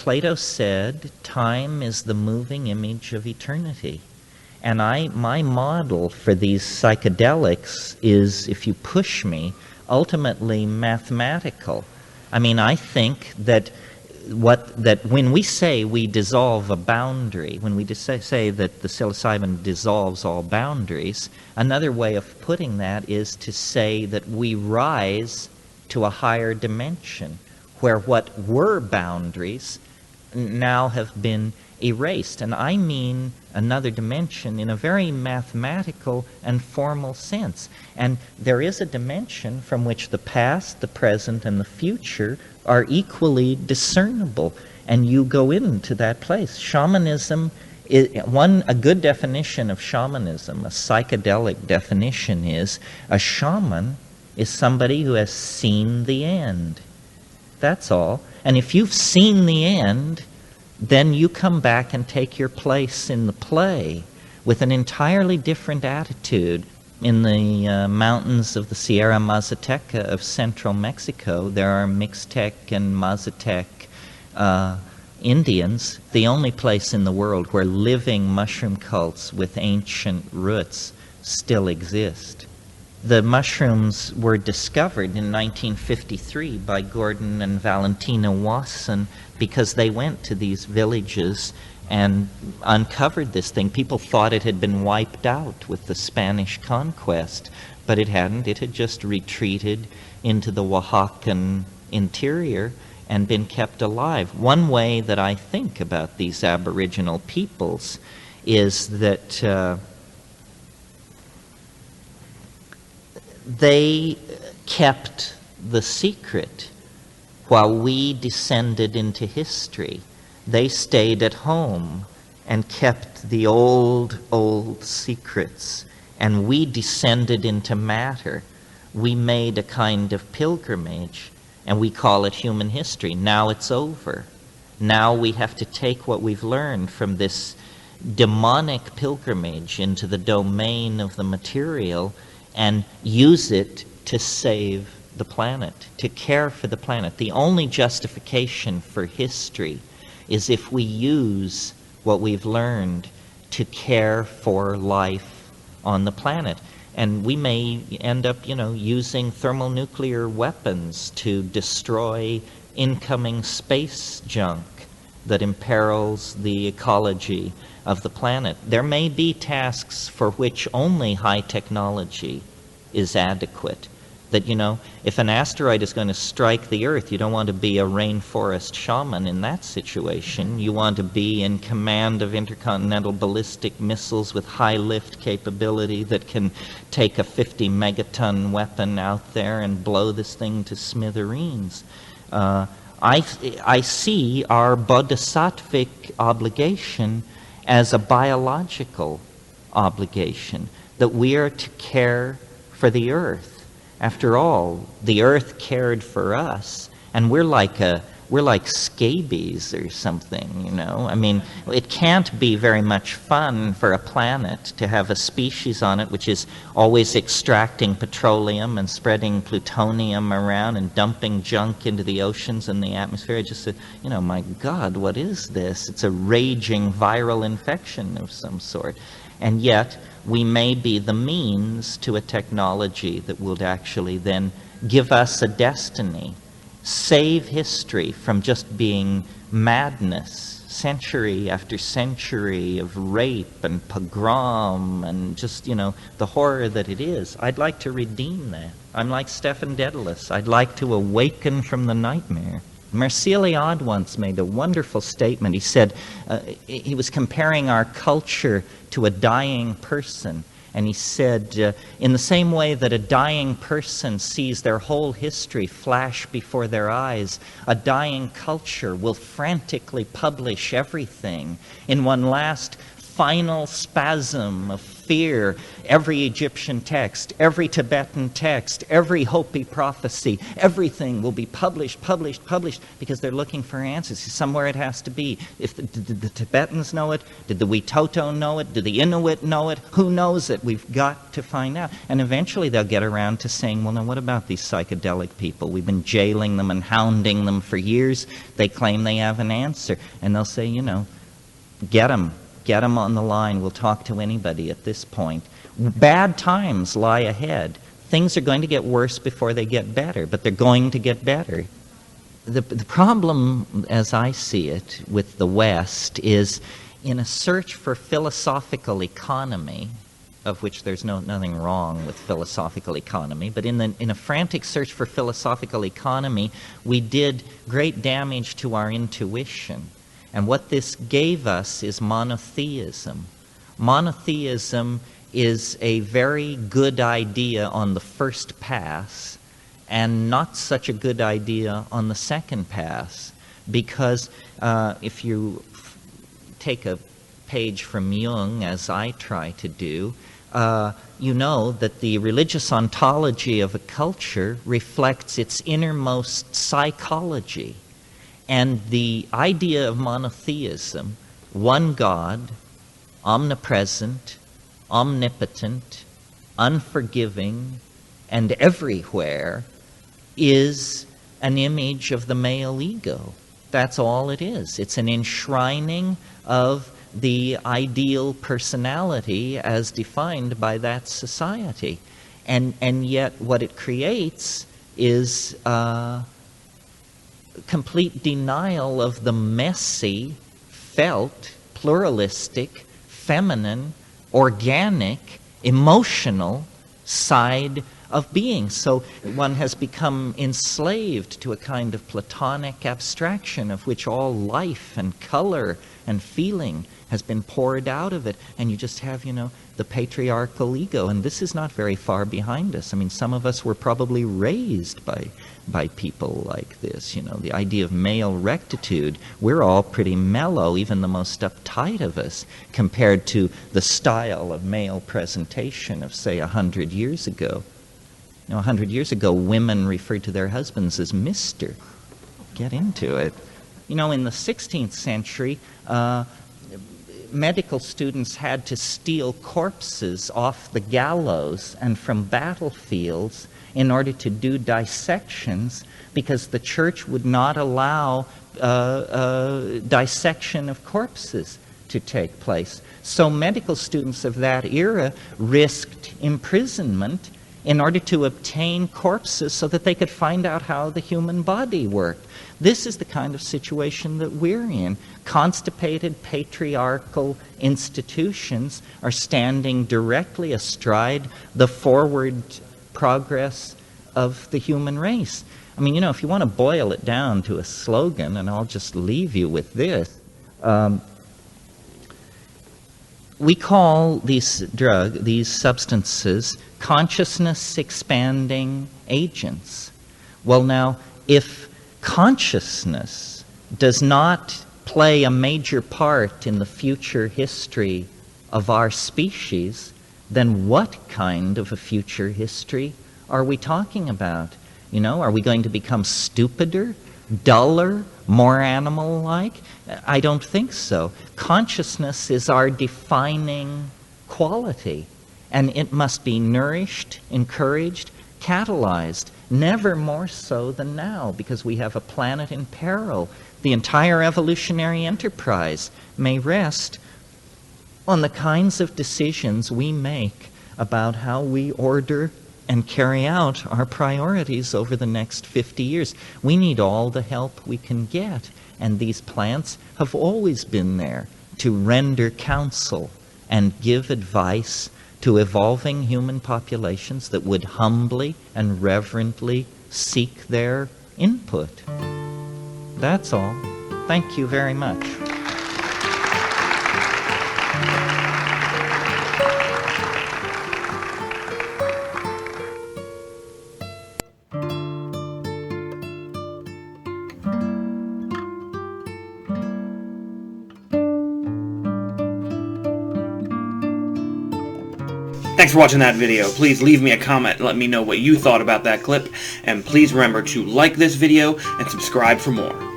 Plato said, time is the moving image of eternity. And my model for these psychedelics is, if you push me, ultimately mathematical. I mean, I think that when we say we dissolve a boundary, when we say that the psilocybin dissolves all boundaries, another way of putting that is to say that we rise to a higher dimension, where what were boundaries now have been erased. And I mean another dimension in a very mathematical and formal sense. And there is a dimension from which the past, the present, and the future are equally discernible, and you go into that place. Shamanism is a good definition of shamanism, a psychedelic definition is a shaman is somebody who has seen the end. That's all. And if you've seen the end, then you come back and take your place in the play with an entirely different attitude. In the mountains of the Sierra Mazateca of central Mexico, there are Mixtec and Mazatec Indians, the only place in the world where living mushroom cults with ancient roots still exist. The mushrooms were discovered in 1953 by Gordon and Valentina Wasson because they went to these villages and uncovered this thing. People thought it had been wiped out with the Spanish conquest, but it hadn't. It had just retreated into the Oaxacan interior and been kept alive. One way that I think about these Aboriginal peoples is that they kept the secret while we descended into history. They stayed at home and kept the old secrets, and we descended into matter. We made a kind of pilgrimage, and we call it human history. Now it's over. Now we have to take what we've learned from this demonic pilgrimage into the domain of the material and use it to save the planet, to care for the planet. The only justification for history is if we use what we've learned to care for life on the planet. And we may end up, using thermonuclear weapons to destroy incoming space junk that imperils the ecology of the planet. There may be tasks for which only high technology is adequate. That, if an asteroid is going to strike the Earth, you don't want to be a rainforest shaman in that situation. You want to be in command of intercontinental ballistic missiles with high lift capability that can take a 50 megaton weapon out there and blow this thing to smithereens. I see our bodhisattvic obligation as a biological obligation, that we are to care for the Earth. After all, the Earth cared for us, and we're like scabies or something, I mean, it can't be very much fun for a planet to have a species on it which is always extracting petroleum and spreading plutonium around and dumping junk into the oceans and the atmosphere. I just said, my God, what is this? It's a raging viral infection of some sort. And yet, we may be the means to a technology that will actually then give us a destiny, save history from just being madness, century after century of rape and pogrom and just, the horror that it is. I'd like to redeem that. I'm like Stephen Dedalus. I'd like to awaken from the nightmare. Mircea Eliade once made a wonderful statement. He said, he was comparing our culture to a dying person. And he said, in the same way that a dying person sees their whole history flash before their eyes, a dying culture will frantically publish everything in one last final spasm of sphere, every Egyptian text, every Tibetan text, every Hopi prophecy, everything will be published, because they're looking for answers. Somewhere it has to be. Did the Tibetans know it? Did the Witoto know it? Did the Inuit know it? Who knows it? We've got to find out. And eventually they'll get around to saying, well, now what about these psychedelic people? We've been jailing them and hounding them for years. They claim they have an answer. And they'll say, get them on the line. We'll talk to anybody at this point. Bad times lie ahead. Things are going to get worse before they get better, but they're going to get better. The problem, as I see it, with the West is in a search for philosophical economy, of which there's nothing wrong with philosophical economy, but in a frantic search for philosophical economy, we did great damage to our intuition. And what this gave us is monotheism. Monotheism is a very good idea on the first pass and not such a good idea on the second pass, because if you take a page from Jung, as I try to do, you know that the religious ontology of a culture reflects its innermost psychology. And the idea of monotheism, one God, omnipresent, omnipotent, unforgiving, and everywhere, is an image of the male ego. That's all it is. It's an enshrining of the ideal personality as defined by that society. And yet what it creates is complete denial of the messy, felt, pluralistic, feminine, organic, emotional side of being. So one has become enslaved to a kind of Platonic abstraction of which all life and color and feeling has been poured out of it. And you just have, the patriarchal ego. And this is not very far behind us. I mean, some of us were probably raised by people like this, the idea of male rectitude. We're all pretty mellow, even the most uptight of us, compared to the style of male presentation of, say, 100 years ago. 100 years ago, women referred to their husbands as Mr. Get into it. In the 16th century, medical students had to steal corpses off the gallows and from battlefields in order to do dissections, because the church would not allow dissection of corpses to take place. So medical students of that era risked imprisonment in order to obtain corpses so that they could find out how the human body worked. This is the kind of situation that we're in. Constipated patriarchal institutions are standing directly astride the forward progress of the human race. I mean, if you want to boil it down to a slogan, and I'll just leave you with this, we call these substances consciousness-expanding agents. Well, now, if consciousness does not play a major part in the future history of our species, then what kind of a future history are we talking about? Are we going to become stupider, duller, more animal-like? I don't think so. Consciousness is our defining quality, and it must be nourished, encouraged, catalyzed, never more so than now, because we have a planet in peril. The entire evolutionary enterprise may rest on the kinds of decisions we make about how we order and carry out our priorities over the next 50 years. We need all the help we can get, and these plants have always been there to render counsel and give advice to evolving human populations that would humbly and reverently seek their input. That's all. Thank you very much. Thanks for watching that video. Please leave me a comment and let me know what you thought about that clip. And please remember to like this video and subscribe for more.